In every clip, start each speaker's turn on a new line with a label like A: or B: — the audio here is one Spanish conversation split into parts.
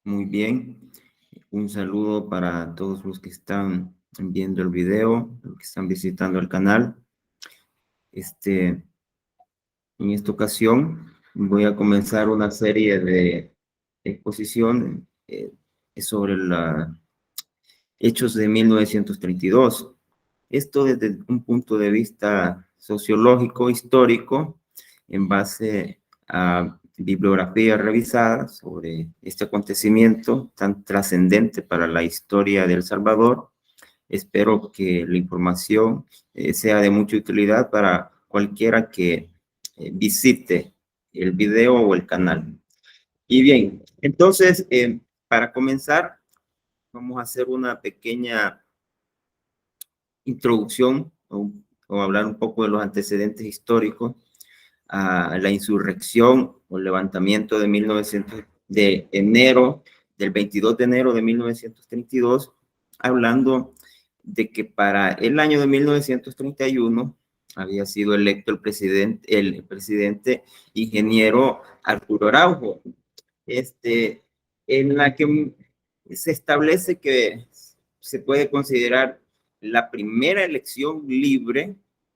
A: Muy bien. Un saludo para todos los que están viendo el video, los que están visitando el canal. En esta ocasión voy a comenzar una serie de exposición sobre los hechos de 1932. Esto desde un punto de vista sociológico, histórico, en base a bibliografía revisada sobre este acontecimiento tan trascendente para la historia de El Salvador. Espero que la información sea de mucha utilidad para cualquiera que visite el video o el canal. Y bien, entonces, para comenzar, vamos a hacer una pequeña introducción o hablar un poco de los antecedentes históricos a la insurrección o levantamiento de 1900, de enero, del 22 de enero de 1932, hablando de que para el año de 1931 había sido electo el presidente ingeniero Arturo Araujo, en la que se establece que se puede considerar la primera elección libre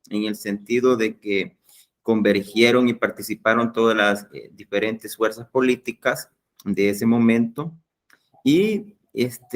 A: en el sentido de que convergieron y participaron todas las diferentes fuerzas políticas de ese momento y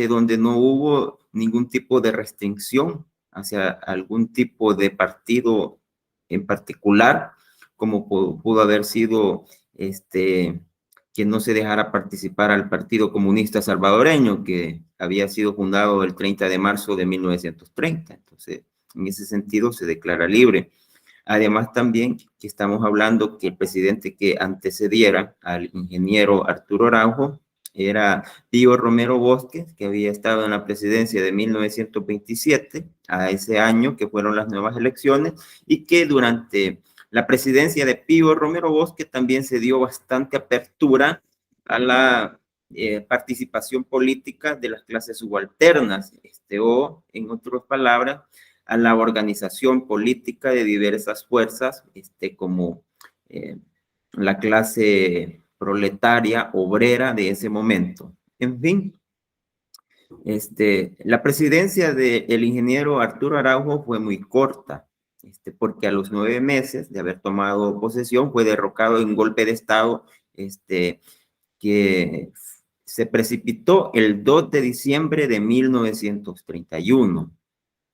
A: donde no hubo ningún tipo de restricción hacia algún tipo de partido en particular, como pudo haber sido que no se dejara participar al Partido Comunista Salvadoreño, que había sido fundado el 30 de marzo de 1930. Entonces, en ese sentido, se declara libre. Además, también que estamos hablando que el presidente que antecediera al ingeniero Arturo Araujo era Pío Romero Bosques, que había estado en la presidencia de 1927 a ese año que fueron las nuevas elecciones, y que durante la presidencia de Pío Romero Bosques también se dio bastante apertura a la participación política de las clases subalternas, o en otras palabras, a la organización política de diversas fuerzas, como la clase proletaria, obrera de ese momento. En fin, la presidencia del ingeniero Arturo Araujo fue muy corta, porque a los 9 meses de haber tomado posesión fue derrocado en un golpe de Estado, que se precipitó el 2 de diciembre de 1931.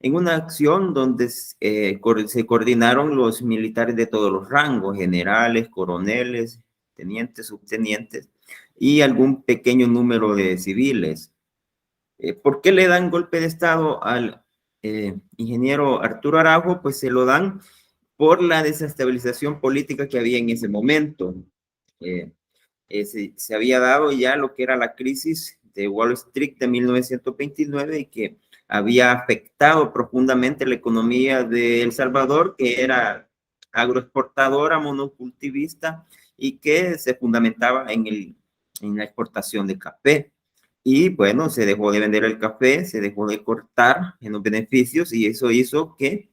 A: En una acción donde se coordinaron los militares de todos los rangos, generales, coroneles, tenientes, subtenientes, y algún pequeño número de civiles. ¿Por qué le dan golpe de Estado al ingeniero Arturo Araujo? Pues se lo dan por la desestabilización política que había en ese momento. Se había dado ya lo que era la crisis de Wall Street de 1929 y que había afectado profundamente la economía de El Salvador, que era agroexportadora, monocultivista y que se fundamentaba en la exportación de café. Y bueno, se dejó de vender el café, se dejó de cortar en los beneficios y eso hizo que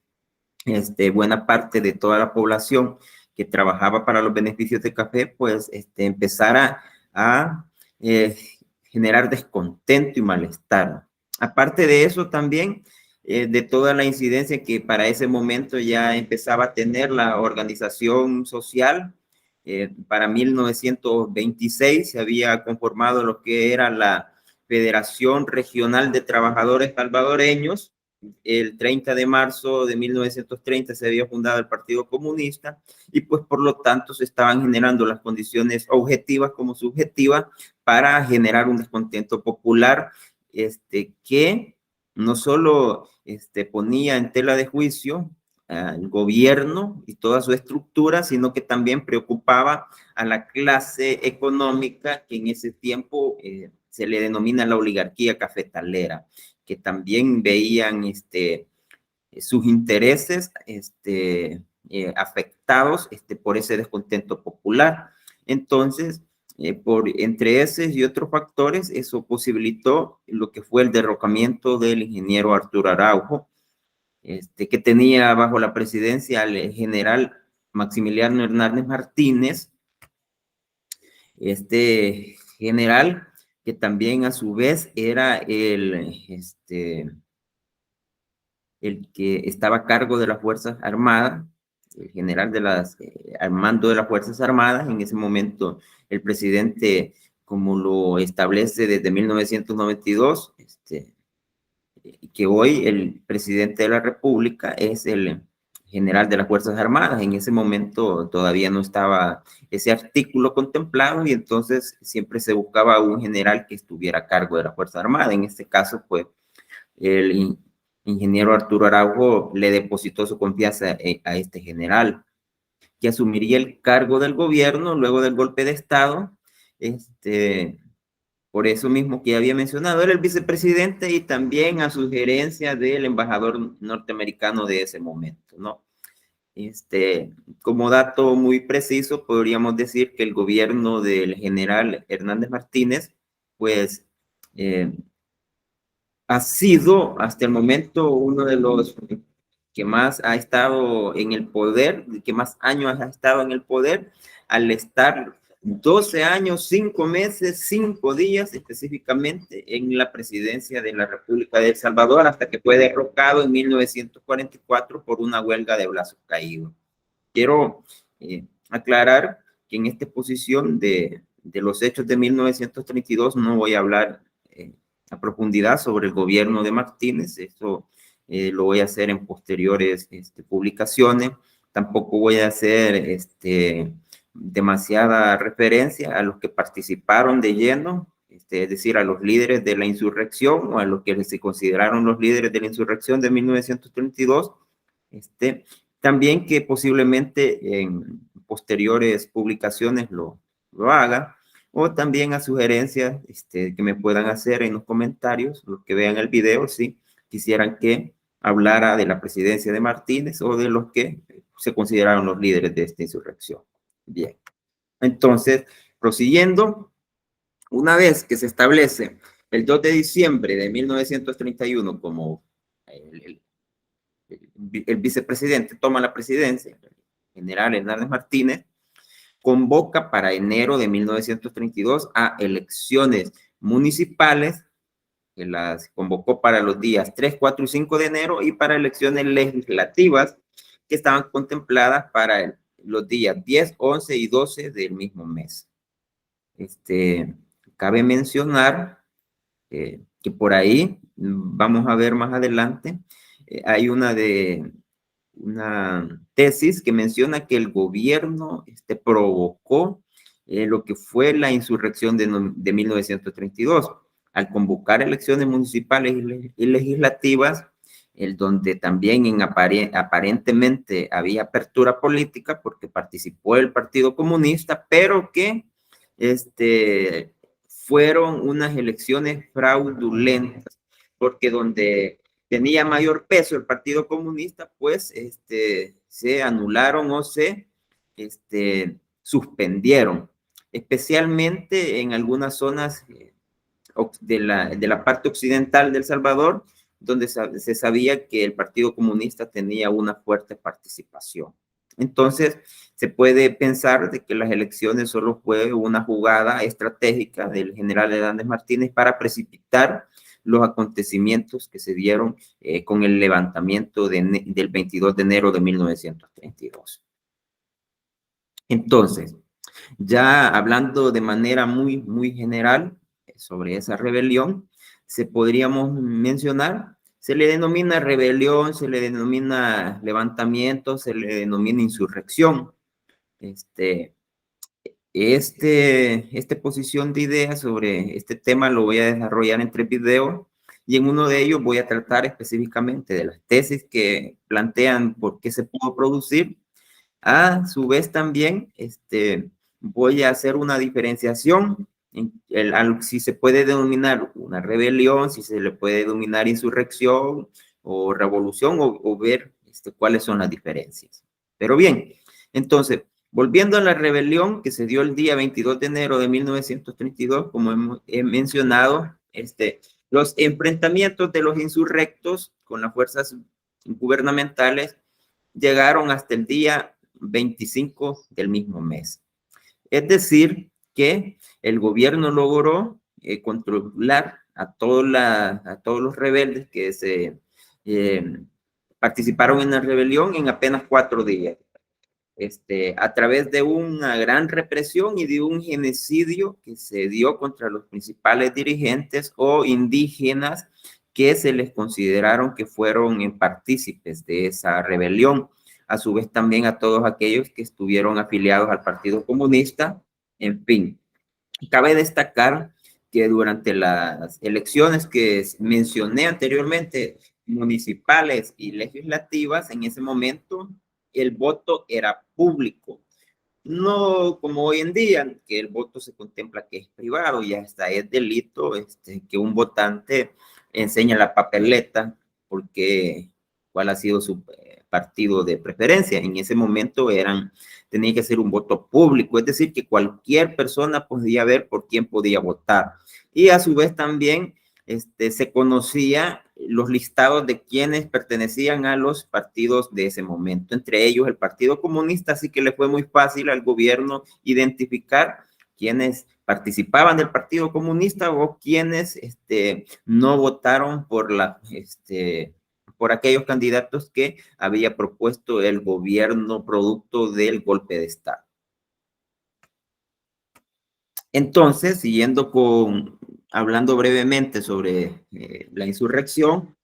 A: buena parte de toda la población que trabajaba para los beneficios de café, pues empezara a generar descontento y malestar. Aparte de eso también, de toda la incidencia que para ese momento ya empezaba a tener la organización social, para 1926 se había conformado lo que era la Federación Regional de Trabajadores Salvadoreños. El 30 de marzo de 1930 se había fundado el Partido Comunista y pues por lo tanto se estaban generando las condiciones objetivas como subjetivas para generar un descontento popular, que no solo ponía en tela de juicio al gobierno y toda su estructura, sino que también preocupaba a la clase económica que en ese tiempo se le denomina la oligarquía cafetalera, que también veían sus intereses afectados por ese descontento popular. Entonces, entre esos y otros factores, eso posibilitó lo que fue el derrocamiento del ingeniero Arturo Araujo, que tenía bajo la presidencia al general Maximiliano Hernández Martínez, este general que también a su vez era el que estaba a cargo de las Fuerzas Armadas, el general al mando de las Fuerzas Armadas. En ese momento, el presidente, como lo establece desde 1992, que hoy el presidente de la República es el general de las Fuerzas Armadas. En ese momento todavía no estaba ese artículo contemplado y entonces siempre se buscaba un general que estuviera a cargo de las Fuerzas Armadas. En este caso, pues, el ingeniero Arturo Araujo le depositó su confianza a este general, que asumiría el cargo del gobierno luego del golpe de Estado. Por eso mismo que ya había mencionado, era el vicepresidente y también a sugerencia del embajador norteamericano de ese momento, ¿no? Como dato muy preciso, podríamos decir que el gobierno del general Hernández Martínez, pues, ha sido hasta el momento uno de los que más ha estado en el poder, que más años ha estado en el poder, al estar 12 años, 5 meses, 5 días específicamente en la presidencia de la República de El Salvador, hasta que fue derrocado en 1944 por una huelga de brazos caídos. Quiero aclarar que en esta exposición de los hechos de 1932 no voy a hablar a profundidad sobre el gobierno de Martínez. Eso lo voy a hacer en posteriores publicaciones. Tampoco voy a hacer demasiada referencia a los que participaron de lleno, es decir, a los líderes de la insurrección o a los que se consideraron los líderes de la insurrección de 1932. También que posiblemente en posteriores publicaciones lo haga, o también a sugerencias que me puedan hacer en los comentarios, los que vean el video, si quisieran que hablara de la presidencia de Martínez o de los que se consideraron los líderes de esta insurrección. Bien, entonces, prosiguiendo, una vez que se establece el 2 de diciembre de 1931 como el vicepresidente toma la presidencia, el general Hernández Martínez, convoca para enero de 1932 a elecciones municipales, que las convocó para los días 3, 4 y 5 de enero, y para elecciones legislativas que estaban contempladas para los días 10, 11 y 12 del mismo mes. Cabe mencionar que por ahí, vamos a ver más adelante, hay una tesis que menciona que el gobierno provocó lo que fue la insurrección de 1932, al convocar elecciones municipales y legislativas, donde también aparentemente había apertura política porque participó el Partido Comunista, pero que fueron unas elecciones fraudulentas, porque donde tenía mayor peso el Partido Comunista, pues se anularon o se suspendieron, especialmente en algunas zonas de la parte occidental de El Salvador, donde se sabía que el Partido Comunista tenía una fuerte participación. Entonces, se puede pensar de que las elecciones solo fue una jugada estratégica del general Hernández Martínez para precipitar los acontecimientos que se dieron con el levantamiento del 22 de enero de 1932. Entonces, ya hablando de manera muy, muy general sobre esa rebelión, se podríamos mencionar, se le denomina rebelión, se le denomina levantamiento, se le denomina insurrección. Esta posición de ideas sobre este tema lo voy a desarrollar en 3 videos, y en uno de ellos voy a tratar específicamente de las tesis que plantean por qué se pudo producir. A su vez también voy a hacer una diferenciación si se puede denominar una rebelión, si se le puede denominar insurrección o revolución, o ver cuáles son las diferencias. Pero bien, entonces, volviendo a la rebelión que se dio el día 22 de enero de 1932, como he mencionado, los enfrentamientos de los insurrectos con las fuerzas gubernamentales llegaron hasta el día 25 del mismo mes. Es decir, que el gobierno logró controlar a todos los rebeldes que se participaron en la rebelión en apenas 4 días. A través de una gran represión y de un genocidio que se dio contra los principales dirigentes o indígenas que se les consideraron que fueron partícipes de esa rebelión. A su vez también a todos aquellos que estuvieron afiliados al Partido Comunista. En fin, cabe destacar que durante las elecciones que mencioné anteriormente, municipales y legislativas, en ese momento el voto era público. No como hoy en día, que el voto se contempla que es privado y hasta es delito que un votante enseña la papeleta porque cuál ha sido su partido de preferencia. En ese momento tenía que ser un voto público, es decir, que cualquier persona podía ver por quién podía votar. Y a su vez también se conocía los listados de quienes pertenecían a los partidos de ese momento, entre ellos el Partido Comunista, así que le fue muy fácil al gobierno identificar quienes participaban del Partido Comunista o quienes no votaron por aquellos candidatos que había propuesto el gobierno producto del golpe de Estado. Entonces, hablando brevemente sobre la insurrección,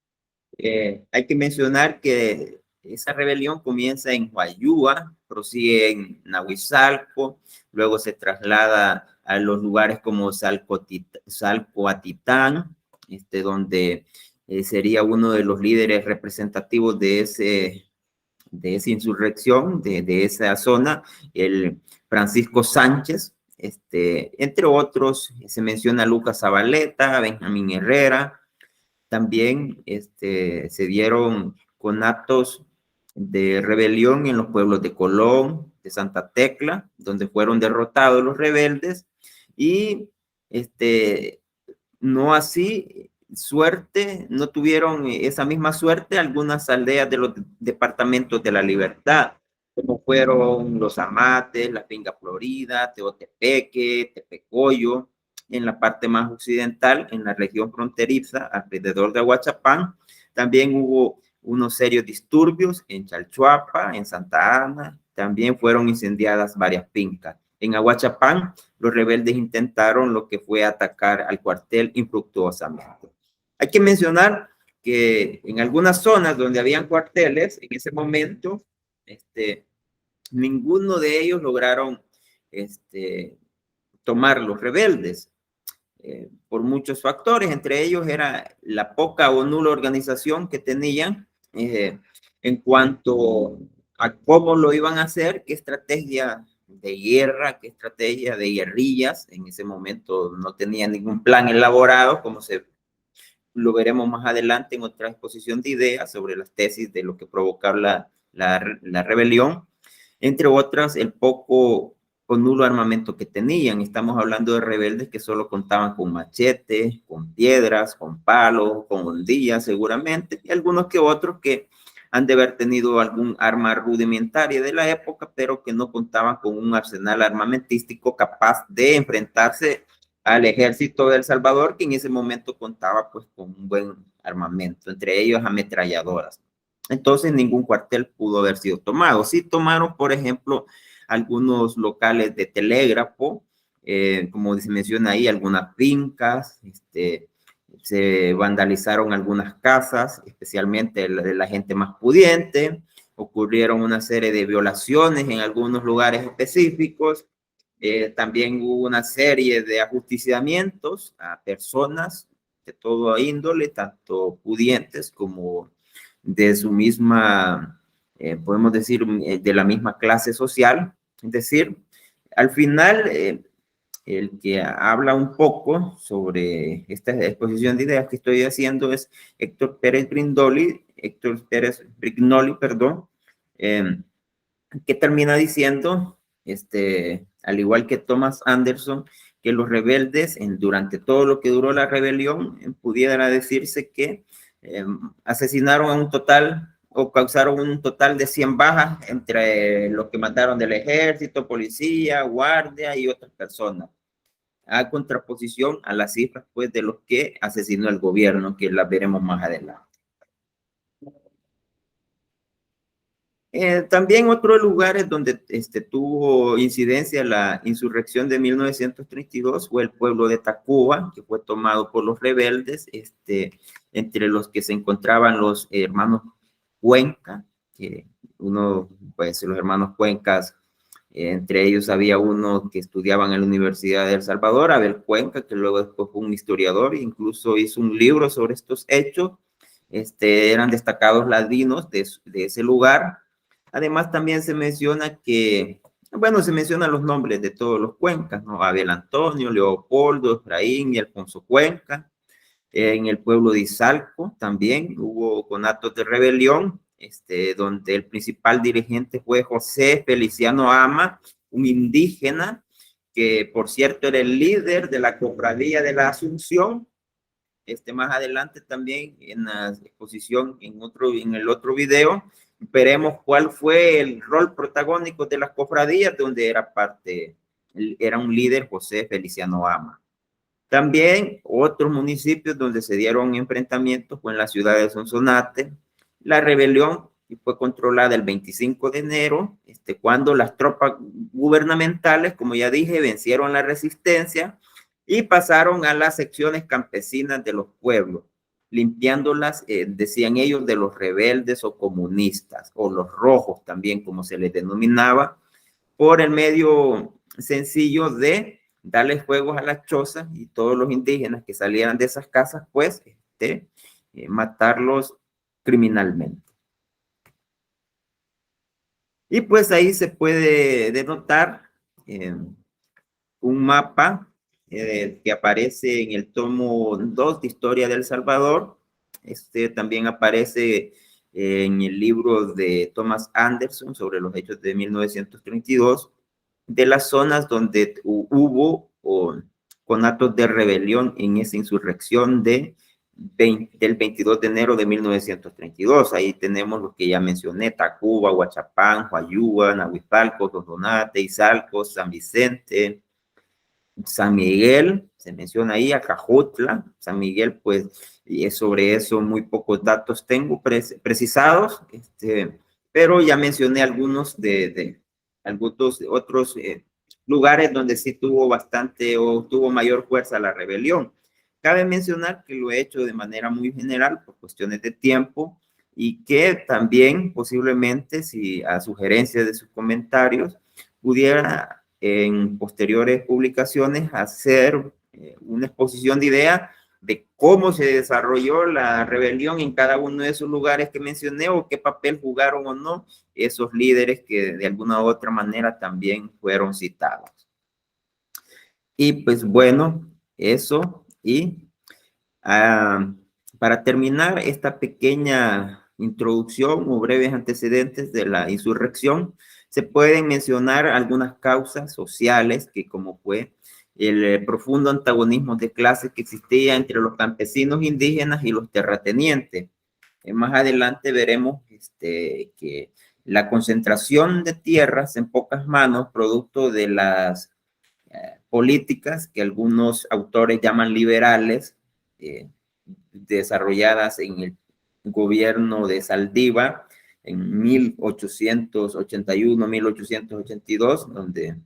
A: hay que mencionar que esa rebelión comienza en Huayúa, prosigue en Nahuizalco, luego se traslada a los lugares como Salcoatitán, donde sería uno de los líderes representativos de esa insurrección, de esa zona, el Francisco Sánchez, entre otros, se menciona a Lucas Zabaleta, Benjamín Herrera. También se dieron conatos de rebelión en los pueblos de Colón, de Santa Tecla, donde fueron derrotados los rebeldes, y no así no tuvieron esa misma suerte algunas aldeas de los departamentos de la Libertad, como fueron Los Amates, La Pinga Florida, Teotepeque, Tepecoyo, en la parte más occidental, en la región fronteriza, alrededor de Aguachapán. También hubo unos serios disturbios en Chalchuapa, en Santa Ana, también fueron incendiadas varias fincas. En Aguachapán, los rebeldes intentaron lo que fue atacar al cuartel infructuosamente. Hay que mencionar que en algunas zonas donde habían cuarteles, en ese momento, ninguno de ellos lograron tomar los rebeldes. Por muchos factores, entre ellos era la poca o nula organización que tenían en cuanto a cómo lo iban a hacer, qué estrategia de guerra, qué estrategia de guerrillas. En ese momento no tenía ningún plan elaborado, como lo veremos más adelante en otra exposición de ideas sobre las tesis de lo que provocaba la rebelión, entre otras el poco o nulo armamento que tenían. Estamos hablando de rebeldes que solo contaban con machetes, con piedras, con palos, con hondillas seguramente, y algunos que otros que han de haber tenido algún arma rudimentaria de la época, pero que no contaban con un arsenal armamentístico capaz de enfrentarse al ejército de El Salvador, que en ese momento contaba pues con un buen armamento, entre ellos ametralladoras. Entonces ningún cuartel pudo haber sido tomado. Sí tomaron, por ejemplo, algunos locales de telégrafo, como se menciona ahí, algunas fincas, se vandalizaron algunas casas, especialmente de la gente más pudiente, ocurrieron una serie de violaciones en algunos lugares específicos, también hubo una serie de ajusticiamientos a personas de todo índole, tanto pudientes como de su misma, podemos decir, de la misma clase social. Es decir, al final, el que habla un poco sobre esta exposición de ideas que estoy haciendo es Héctor Pérez Brignoli, perdón, que termina diciendo, al igual que Thomas Anderson, que los rebeldes, durante todo lo que duró la rebelión, pudiera decirse que asesinaron a un total o causaron un total de 100 bajas entre los que mataron del ejército, policía, guardia y otras personas. a contraposición a las cifras pues de los que asesinó el gobierno, que las veremos más adelante. También otros lugares donde tuvo incidencia la insurrección de 1932 fue el pueblo de Tacuba, que fue tomado por los rebeldes, entre los que se encontraban los hermanos Cuenca, que uno, pues los hermanos Cuencas, entre ellos había uno que estudiaba en la Universidad de El Salvador, Abel Cuenca, que luego después fue un historiador e incluso hizo un libro sobre estos hechos. Eran destacados ladinos de ese lugar. Además, también se menciona que, bueno, se mencionan los nombres de todos los Cuencas, ¿no? Abel Antonio, Leopoldo, Efraín y Alfonso Cuenca. En el pueblo de Izalco también hubo conatos de rebelión, donde el principal dirigente fue José Feliciano Ama, un indígena que, por cierto, era el líder de la cofradía de la Asunción. Más adelante también en la exposición, en el otro video, veremos cuál fue el rol protagónico de las cofradías, donde era un líder José Feliciano Ama. También otros municipios donde se dieron enfrentamientos fue en la ciudad de Sonsonate. La rebelión fue controlada el 25 de enero, cuando las tropas gubernamentales, como ya dije, vencieron la resistencia y pasaron a las secciones campesinas de los pueblos, limpiándolas, decían ellos, de los rebeldes o comunistas, o los rojos también, como se les denominaba, por el medio sencillo de darles fuegos a las chozas y todos los indígenas que salieran de esas casas, pues, matarlos criminalmente. Y pues ahí se puede denotar un mapa que aparece en el tomo 2 de Historia de El Salvador. También aparece en el libro de Thomas Anderson sobre los hechos de 1932, de las zonas donde hubo conatos de rebelión en esa insurrección del 22 de enero de 1932. Ahí tenemos lo que ya mencioné: Tacuba, Huachapán, Huayúa, Nahuizalco, Sonsonate, Izalco, San Vicente, San Miguel, se menciona ahí, Acajutla. San Miguel, pues, y sobre eso muy pocos datos tengo precisados, pero ya mencioné algunos de algunos otros lugares donde sí tuvo bastante o tuvo mayor fuerza la rebelión. Cabe mencionar que lo he hecho de manera muy general por cuestiones de tiempo y que también posiblemente, si a sugerencia de sus comentarios, pudiera en posteriores publicaciones hacer una exposición de ideas de cómo se desarrolló la rebelión en cada uno de esos lugares que mencioné, o qué papel jugaron o no esos líderes que de alguna u otra manera también fueron citados. Y pues bueno, eso. Y para terminar esta pequeña introducción o breves antecedentes de la insurrección, se pueden mencionar algunas causas sociales, que como fue el profundo antagonismo de clases que existía entre los campesinos indígenas y los terratenientes. Más adelante veremos que la concentración de tierras en pocas manos, producto de las políticas que algunos autores llaman liberales, desarrolladas en el gobierno de Saldívar en 1881, 1882, donde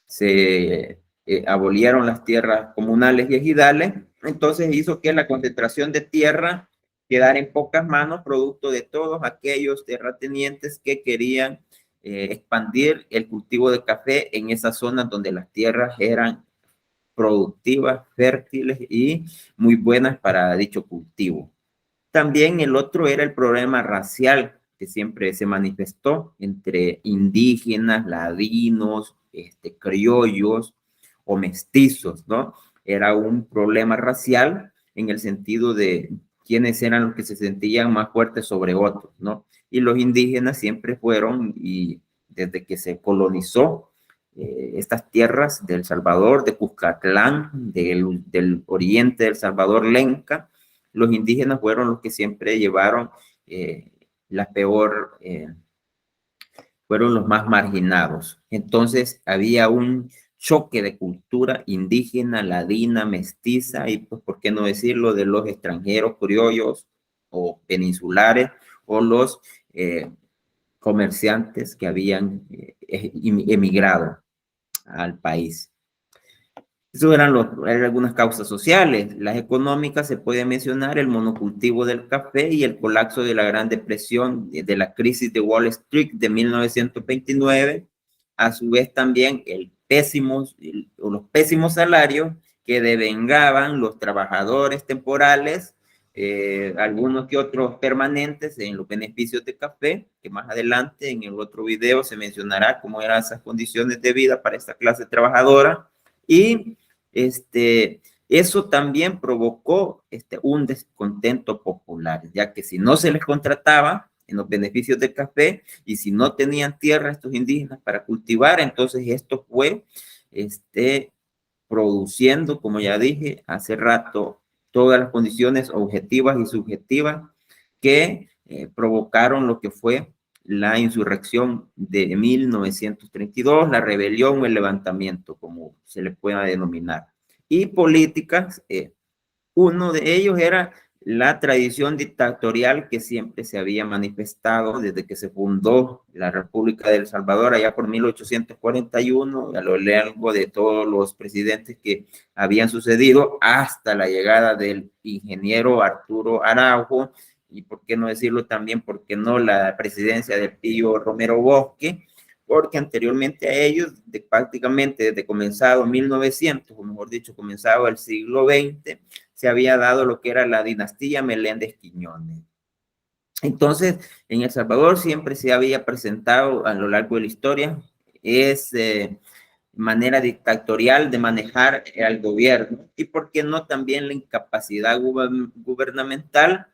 A: se abolieron las tierras comunales y ejidales. Entonces hizo que la concentración de tierra quedara en pocas manos, producto de todos aquellos terratenientes que querían expandir el cultivo de café en esas zonas donde las tierras eran productivas, fértiles y muy buenas para dicho cultivo. También el otro era el problema racial que siempre se manifestó entre indígenas, ladinos, criollos o mestizos, ¿no? Era un problema racial en el sentido de quiénes eran los que se sentían más fuertes sobre otros, ¿no? Y los indígenas siempre fueron, y desde que se colonizó estas tierras del Salvador, de Cuscatlán, del oriente del Salvador, Lenca, los indígenas fueron los que siempre llevaron la peor, fueron los más marginados. Entonces había un choque de cultura indígena, ladina, mestiza y, pues, ¿por qué no decirlo?, de los extranjeros, criollos o peninsulares o los comerciantes que habían emigrado al país. Esas eran algunas causas sociales. Las económicas se puede mencionar el monocultivo del café y el colapso de la Gran Depresión, de la crisis de Wall Street de 1929. A su vez también los pésimos salarios que devengaban los trabajadores temporales, algunos que otros permanentes en los beneficios de café, que más adelante en el otro video se mencionará cómo eran esas condiciones de vida para esta clase trabajadora. Y eso también provocó un descontento popular, ya que si no se les contrataba en los beneficios del café y si no tenían tierra estos indígenas para cultivar, entonces esto fue produciendo, como ya dije hace rato, todas las condiciones objetivas y subjetivas que provocaron lo que fue la insurrección de 1932, la rebelión o el levantamiento, como se le pueda denominar. Y políticas, uno de ellos era la tradición dictatorial que siempre se había manifestado desde que se fundó la República de El Salvador, allá por 1841, a lo largo de todos los presidentes que habían sucedido, hasta la llegada del ingeniero Arturo Araujo, y por qué no decirlo también, por qué no la presidencia de Pío Romero Bosque, porque anteriormente a ellos, prácticamente desde comenzado 1900, o mejor dicho, comenzado el siglo XX, se había dado lo que era la dinastía Meléndez Quiñones. Entonces, en El Salvador siempre se había presentado a lo largo de la historia manera dictatorial de manejar al gobierno y, por qué no, también la incapacidad gubernamental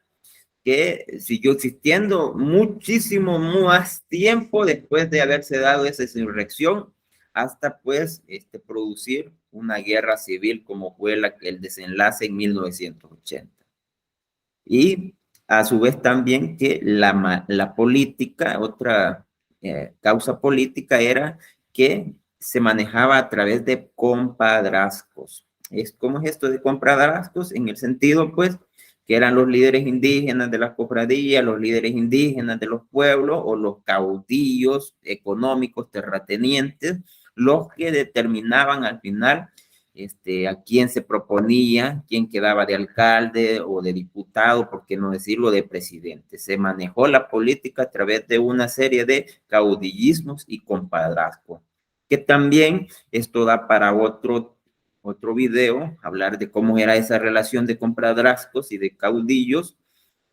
A: que siguió existiendo muchísimo más tiempo después de haberse dado esa insurrección, hasta pues producir una guerra civil como fue el desenlace en 1980. Y a su vez también que la política, otra causa política era que se manejaba a través de compadrazgos. ¿Cómo es esto de compadrazgos? En el sentido, pues, que eran los líderes indígenas de las cofradías, los líderes indígenas de los pueblos o los caudillos económicos terratenientes, los que determinaban al final a quién se proponía, quién quedaba de alcalde o de diputado, por qué no decirlo, de presidente. Se manejó la política a través de una serie de caudillismos y compadrazgos, que también esto da para otro hablar de cómo era esa relación de compadrazgos y de caudillos,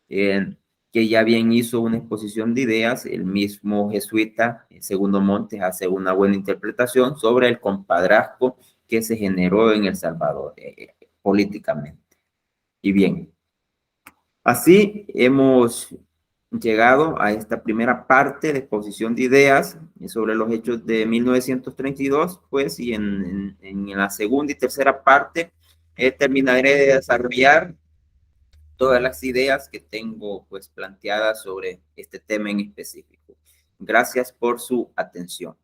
A: que ya bien hizo una exposición de ideas, el mismo jesuita Segundo Montes hace una buena interpretación sobre el compadrazgo que se generó en El Salvador políticamente. Y bien, así hemos llegado a esta primera parte de exposición de ideas sobre los hechos de 1932, pues, y en la segunda y tercera parte terminaré de desarrollar todas las ideas que tengo, pues, planteadas sobre este tema en específico. Gracias por su atención.